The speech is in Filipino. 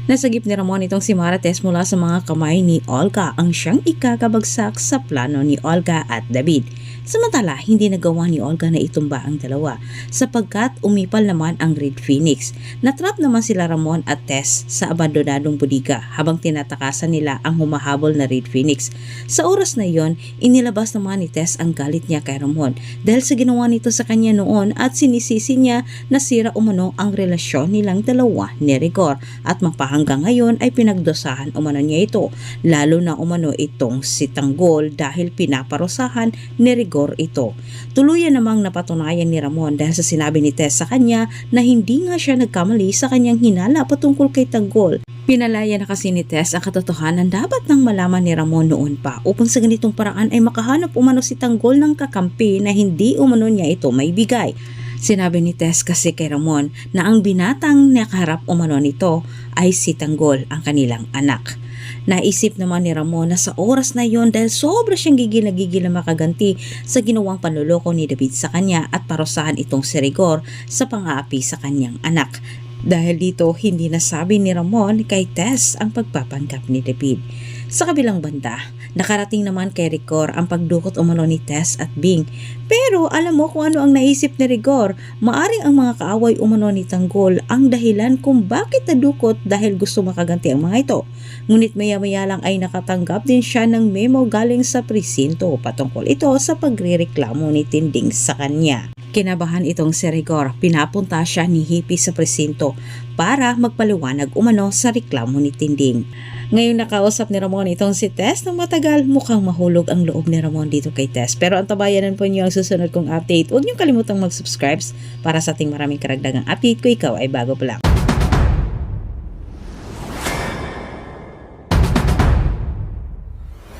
Nasagip ni Ramon itong si Marites mula sa mga kamay ni Olga ang siyang ikakabagsak sa plano ni Olga at David. Samantala, hindi nagawa ni Olga na itumba ang dalawa sapagkat umipal naman ang Red Phoenix. Natrap naman sila Ramon at Tess sa abandonadong bodega habang tinatakasan nila ang humahabol na Red Phoenix. Sa oras na iyon, inilabas naman ni Tess ang galit niya kay Ramon dahil sa ginawa nito sa kanya noon at sinisisi niya na sira umano ang relasyon nilang dalawa ni Rigor at hanggang ngayon ay pinagdusahan umano niya ito, lalo na umano itong si Tanggol dahil pinaparusahan ni Rigor ito. Tuluyan namang napatunayan ni Ramon dahil sa sinabi ni Tess sa kanya na hindi nga siya nagkamali sa kanyang hinala patungkol kay Tanggol. Pinalaya na kasi ni Tess ang katotohanan dapat nang malaman ni Ramon noon pa upang sa ganitong paraan ay makahanap umano si Tanggol ng kakampi na hindi umano niya ito maibigay. Sinabi ni Tess kasi kay Ramon na ang binatang nakaharap umano nito ay si Tanggol, ang kanilang anak. Naisip naman ni Ramon na sa oras na yon dahil sobra siyang gigil na makaganti sa ginawang panluloko ni David sa kanya at parusahan itong si Rigor sa pang-aapi sa kanyang anak. Dahil dito, hindi nasabi ni Ramon kay Tess ang pagpapanggap ni David. Sa kabilang banda, nakarating naman kay Rigor ang pagdukot umano ni Tess at Bing. Pero alam mo kung ano ang naisip ni Rigor? Maaring ang mga kaaway umano ni Tanggol ang dahilan kung bakit nadukot dahil gusto makaganti ang mga ito. Ngunit maya-maya lang ay nakatanggap din siya ng memo galing sa presinto patungkol ito sa pagrereklamo ni Tinding sa kanya. Kinabahan itong si Rigor, pinapunta siya ni Hippie sa presinto para magpaliwanag umano sa reklamo ni Tinding. Ngayon nakausap ni Ramon itong si Tess ng matagal, mukhang mahulog ang loob ni Ramon dito kay Tess. Pero ang tabayanan po niyo ang susunod kong update. Huwag niyong kalimutang mag-subscribe para sa ating maraming karagdagang update ko ikaw ay bago pa lang.